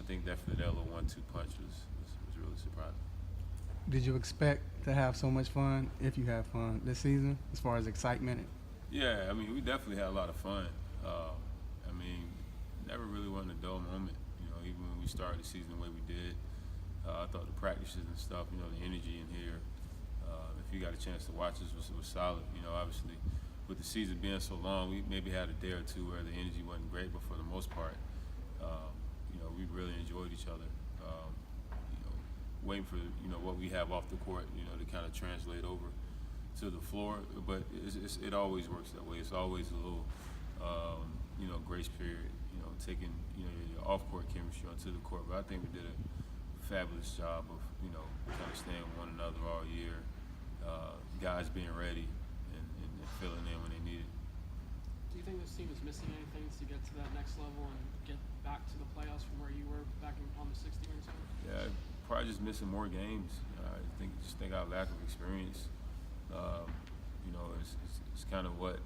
I think definitely that little 1-2 punch was really surprising. Did you expect to have so much fun if you had fun this season, as far as excitement? Yeah, I mean, we definitely had a lot of fun. I mean, never really wasn't a dull moment. Even when we started the season the way we did, I thought the practices and stuff, the energy in here. If you got a chance to watch us, was solid. Obviously, with the season being so long, we maybe had a day or two where the energy wasn't great, but for the most part, we really enjoyed each other. You know, Waiting for what we have off the court, to kind of translate over to the floor. But it always works that way. It's always a little, grace period. Taking your off court chemistry onto the court. But I think we did a fabulous job of kind of staying with one another all year. Guys being ready and filling in when they need it. Do you think this team is missing anything to get to that next level and get back to the playoffs from where you were back on the 60-win team? Yeah, probably just missing more games. I think our lack of experience. It's kind of what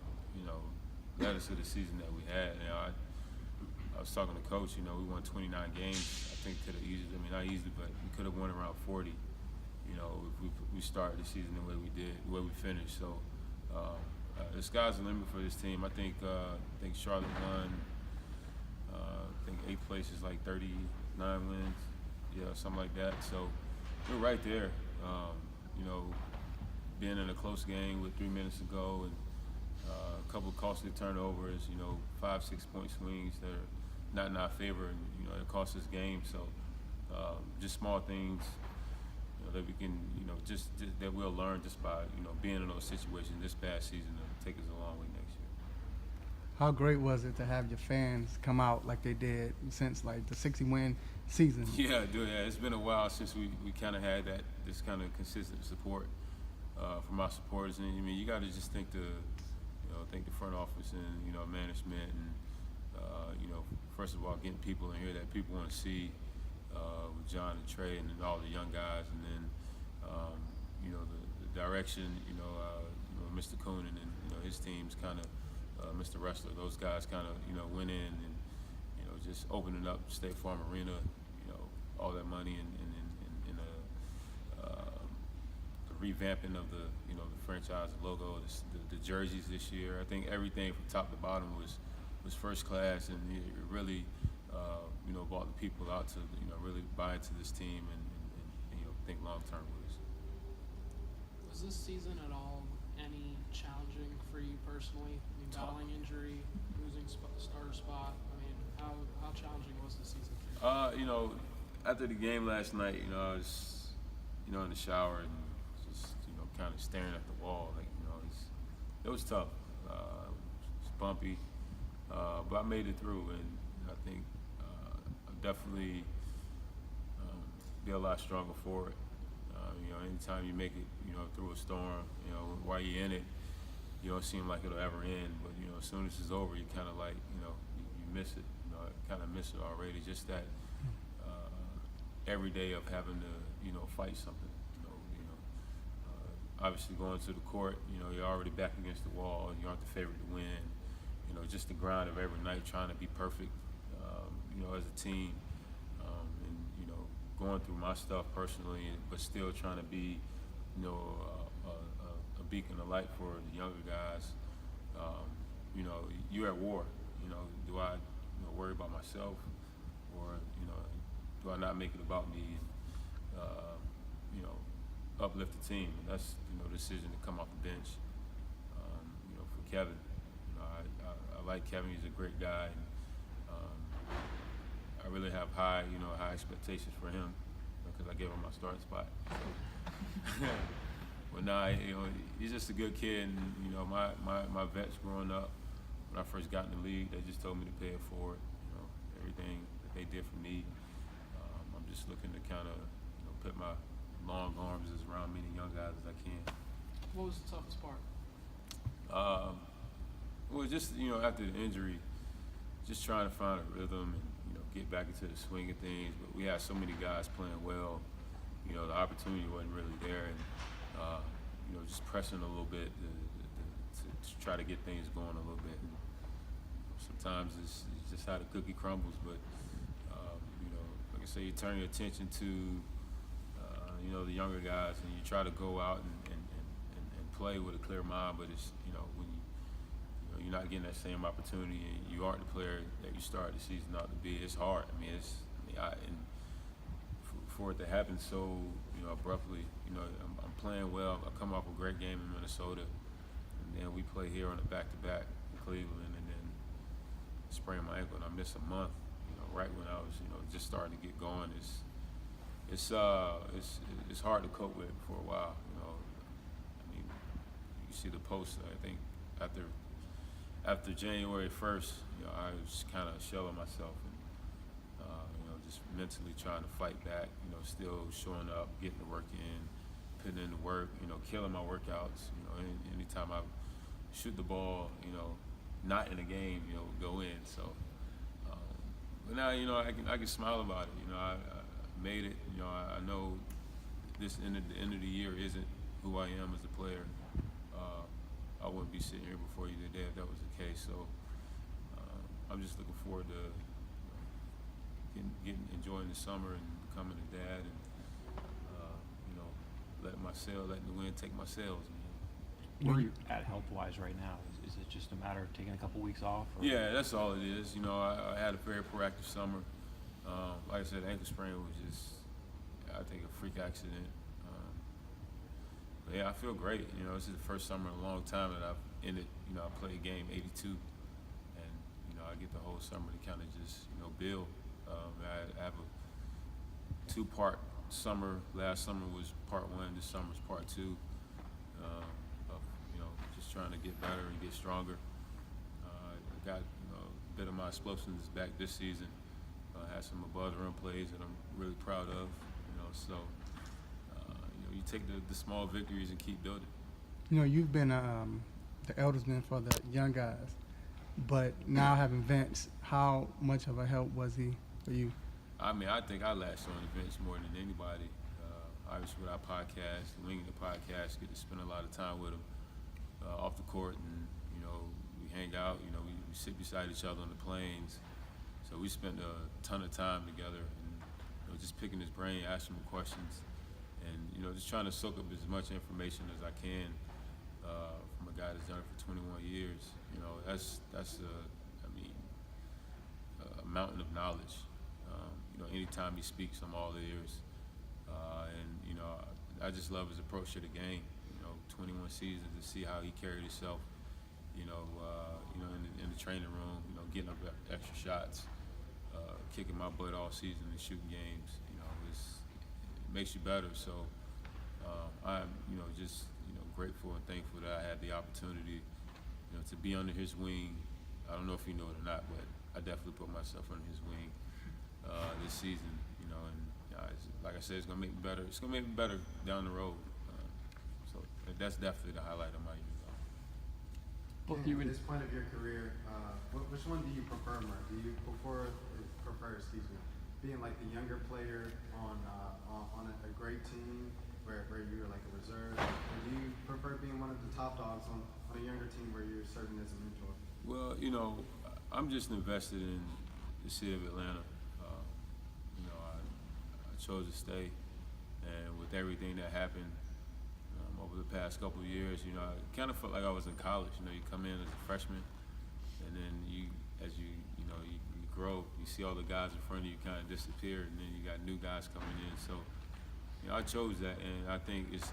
led us to the season that we had. I was talking to Coach. We won 29 games. I think could have easily. I mean, not easily, but we could have won around 40. If we started the season the way we did, the way we finished. So the sky's the limit for this team. I think Charlotte won. I think 8th place is like 39 wins. Yeah, something like that. So we're right there. Being in a close game with 3 minutes to go and a couple of costly turnovers, 5-6 point swings that are not in our favor, and it cost us games. So just small things, that we can, just that we'll learn just by being in those situations this past season to take us a long way next year. How great was it to have your fans come out like they did since like the 60-win season? Yeah, dude. Yeah, it's been a while since we kind of had this kind of consistent support from our supporters. And I mean, you got to just thank the front office and management and first of all getting people in here that people want to see with John and Trey and all the young guys, and then the direction Mr. Coonan and his teams kind of Mr. Wrestler, those guys kind of went in and just opening up State Farm Arena, all that money and the revamping of the the franchise logo, the jerseys this year. I think everything from top to bottom was first class, and it really brought the people out to really buy into this team and think long term with us. Was this season at all any challenging for you personally? I mean, battling injury, losing starter spot. I mean, how challenging was the season for you? After the game last night, I was in the shower and just kind of staring at the wall. Like it was tough. It's bumpy, but I made it through, and I think I've definitely be a lot stronger for it. Anytime you make it, through a storm, while you're in it, you don't seem like it'll ever end. But as soon as it's over, you kind of like, you miss it. I kind of miss it already. Just that every day of having to, fight something. Obviously going to the court, you're already back against the wall. You aren't the favorite to win. Just the grind of every night, trying to be perfect, as a team, and going through my stuff personally, but still trying to be, a beacon of light for the younger guys. You're at war. Do I, worry about myself, or do I not make it about me and uplift the team? And that's the decision to come off the bench. For Kevin, I like Kevin. He's a great guy. And, I really have high expectations for him because I gave him my starting spot. So. But nah, he's just a good kid. And my vets growing up, when I first got in the league, they just told me to pay it forward. Everything that they did for me. I'm just looking to kind of put my long arms as around many young guys as I can. What was the toughest part? Well, just after the injury, just trying to find a rhythm and get back into the swing of things. But we had so many guys playing well. The opportunity wasn't really there, and just pressing a little bit to try to get things going a little bit. And sometimes it's just how the cookie crumbles. But I say, you turn your attention to, you know, the younger guys, and you try to go out and play with a clear mind. But it's, you know, when you're not getting that same opportunity, and you aren't the player that you started the season out to be. It's hard. I mean, for it to happen so, you know, abruptly. You know, I'm playing well. I come off a great game in Minnesota, and then we play here on a back-to-back in Cleveland, and then sprain my ankle, and I miss a month. You know, right when I was, you know, just starting to get going. It's hard to cope with for a while. You know, I mean, you see the post. I think after January 1st, you know, I was kind of shelling myself and, you know, just mentally trying to fight back, you know, still showing up, getting the work in, putting in the work, you know, killing my workouts, you know, anytime I shoot the ball, you know, not in a game, you know, go in. So, but now, you know, I can smile about it. You know, I made it. You know, I know the end of the year isn't who I am as a player. I wouldn't be sitting here before you today if that was the case. So I'm just looking forward to enjoying the summer and becoming a dad, and you know, letting the wind take my sails. Where are you at health-wise right now? Is it just a matter of taking a couple weeks off? Or? Yeah, that's all it is. You know, I had a very proactive summer. Like I said, ankle sprain was just, I think, a freak accident. But yeah, I feel great. You know, this is the first summer in a long time that I've ended. You know, I played game 82, and you know, I get the whole summer to kind of just, you know, build. I have a 2-part summer. Last summer was part 1. This summer is part 2. Of, you know, just trying to get better and get stronger. I got, you know, a bit of my explosiveness back this season. I had some above the rim plays that I'm really proud of. You know, so you know, you take the small victories and keep building. You know, you've been the eldersman for the young guys, but now having Vince, how much of a help was he for you? I mean, I think I latched on to Vince more than anybody. Obviously, with our podcast, the Winging the Podcast, get to spend a lot of time with him off the court, and you know, we hang out. You know, we sit beside each other on the planes. So we spent a ton of time together, and you know, just picking his brain, asking him questions, and you know, just trying to soak up as much information as I can from a guy that's done it for 21 years. You know, that's a mountain of knowledge. You know, anytime he speaks, I'm all ears. And you know, I just love his approach to the game. You know, 21 seasons, to see how he carried himself. You know, in the training room. You know, getting up extra shots, kicking my butt all season and shooting games. You know, it makes you better. So I'm, you know, just, you know, grateful and thankful that I had the opportunity, you know, to be under his wing. I don't know if you know it or not, but I definitely put myself under his wing this season. You know, and like I said, it's gonna make me better. It's gonna make me better down the road. So that's definitely the highlight of my year. At this point of your career, which one do you prefer more? Do you prefer, being like the younger player on a great team where you're like a reserve, or do you prefer being one of the top dogs on a younger team where you're serving as a mentor? Well, you know, I'm just invested in the city of Atlanta. You know, I chose to stay, and with everything that happened over the past couple of years, you know, I kind of felt like I was in college. You know, you come in as a freshman, and then as you grow, you see all the guys in front of you kind of disappear, and then you got new guys coming in. So, you know, I chose that, and I think it's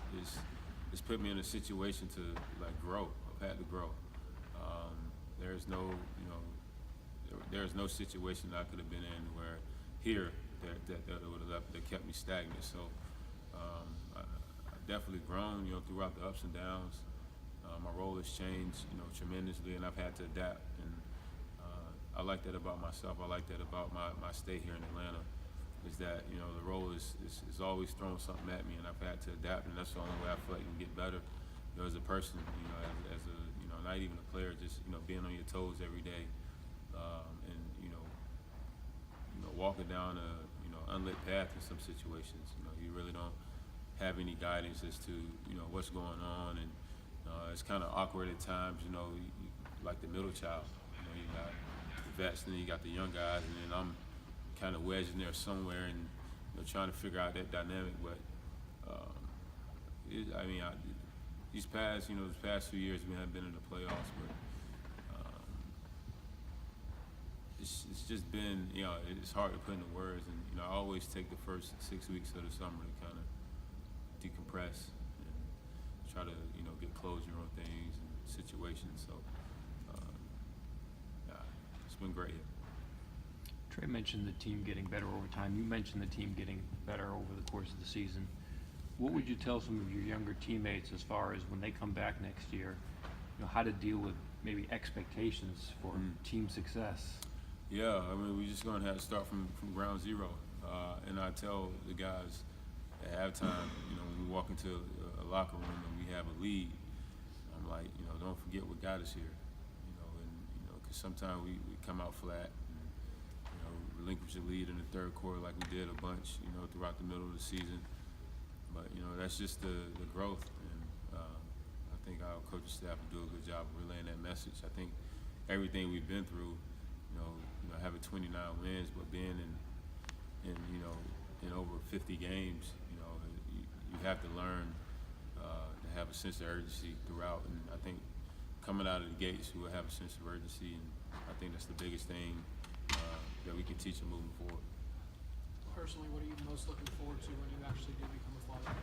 put me in a situation to like grow. I've had to grow. There's no situation that I could have been in where here that would have kept me stagnant. So. Definitely grown, you know, throughout the ups and downs. My role has changed, you know, tremendously, and I've had to adapt. And I like that about myself. I like that about my stay here in Atlanta, is that, you know, the role is always throwing something at me, and I've had to adapt, and that's the only way I feel like I can get better, you know, as a person, you know, as a, you know, not even a player, just, you know, being on your toes every day, and you know, walking down a, you know, unlit path in some situations. You know, you really don't have any guidance as to, you know, what's going on, and it's kind of awkward at times. You know, like the middle child. You know, you got the vets, and then you got the young guys, and then I'm kind of wedged in there somewhere and trying to figure out that dynamic. But these past few years we haven't been in the playoffs, but it's just been it's hard to put into words. And I always take the first 6 weeks of the summer to kind of decompress and try to get closure on things and situations. So it's been great. Trey mentioned the team getting better over time. You mentioned the team getting better over the course of the season. What would you tell some of your younger teammates as far as when they come back next year, how to deal with maybe expectations for team success? Yeah, we're just going to have to start from ground zero. And I tell the guys at halftime, when we walk into a locker room and we have a lead, I'm like, don't forget what got us here. Because sometimes we come out flat and, relinquish a lead in the third quarter like we did a bunch, throughout the middle of the season. But, that's just the growth. And I think our coaching staff will do a good job of relaying that message. I think everything we've been through, having 29 wins, but being in over 50 games, you have to learn to have a sense of urgency throughout. And I think coming out of the gates, we will have a sense of urgency, and I think that's the biggest thing that we can teach them moving forward. Personally, what are you most looking forward to when you actually do become a father?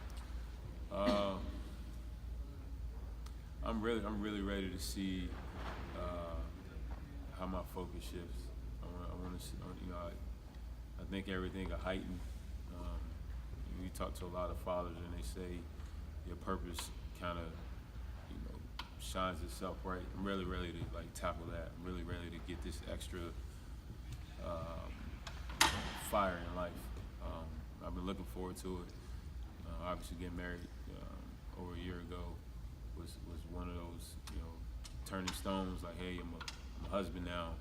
I'm really ready to see how my focus shifts. I want to see, I think everything will heighten. We talk to a lot of fathers, and they say your purpose kind of, shines itself right. I'm really ready to tackle that. I'm really ready to get this extra fire in life. I've been looking forward to it. Obviously, getting married over a year ago was one of those turning stones. Like, hey, I'm a husband now,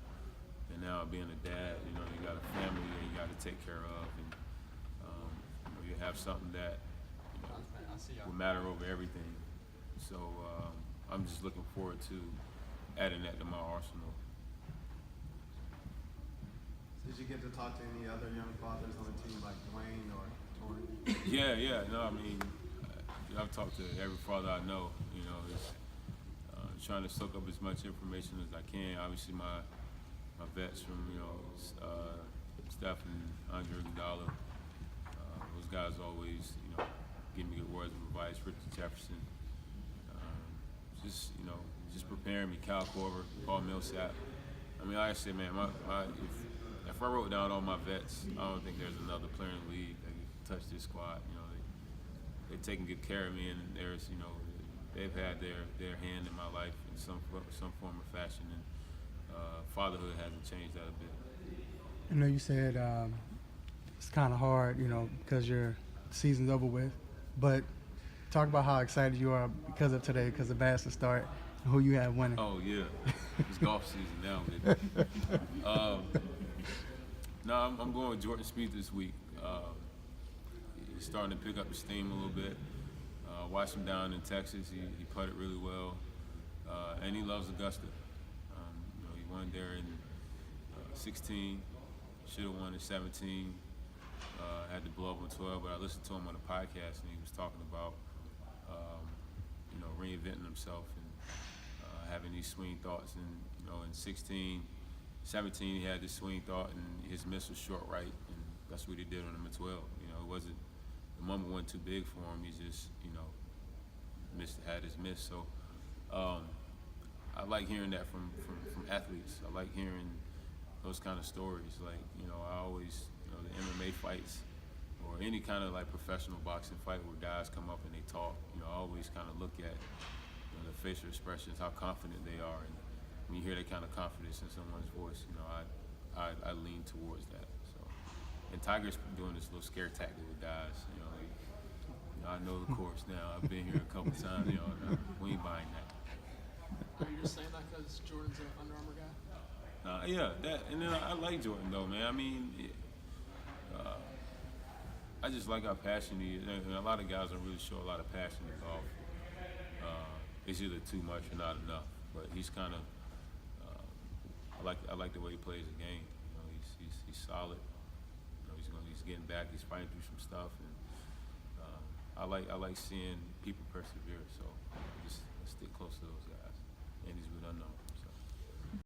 and now being a dad, you got a family that you got to take care of, and you have something that will matter over everything. So I'm just looking forward to adding that to my arsenal. Did you get to talk to any other young fathers on the team like Dwayne or Torrey? Yeah. No, I've talked to every father I know. It's trying to soak up as much information as I can. Obviously, my vets from Steph and Andre Iguodala. Those guys always give me good words of advice. Richard Jefferson. Just preparing me. Cal Korver, Paul Millsap. Like I said, man, if I wrote down all my vets, I don't think there's another player in the league that can touch this squad. They're taking good care of me, and there's, they've had their hand in my life in some form or fashion, and fatherhood hasn't changed that a bit. I know you said it's kind of hard, because your season's over with, but talk about how excited you are because of today, because the Bastards start, and who you have winning. Oh, yeah. It's golf season now, baby. No, I'm going with Jordan Spieth this week. He's starting to pick up his steam a little bit. Watched him down in Texas. He putted really well, and he loves Augusta. He won there in 16. Should have won in 17. Had to blow up on 12, but I listened to him on the podcast, and he was talking about reinventing himself and having these swing thoughts. And in 16, 17, he had this swing thought, and his miss was short right, and that's what he did on number 12. It wasn't, the moment wasn't too big for him. He just had his miss. So I like hearing that from athletes. I like hearing those kind of stories. I always, the MMA fights or any kind of professional boxing fight where guys come up and they talk, I always kind of look at the facial expressions, how confident they are, and when you hear that kind of confidence in someone's voice, I lean towards that. So, and Tiger's doing this little scare tactic with guys. I know the course now. I've been here a couple times. We ain't buying that. Are you just saying that because Jordan's an Under Armour guy? Yeah, that, and then I like Jordan though, man. I just like how passionate he is. And a lot of guys don't really show a lot of passion in golf. It's either too much or not enough. But he's kind of, I like the way he plays the game. He's solid. just getting back. He's fighting through some stuff, and I like seeing people persevere. So just stick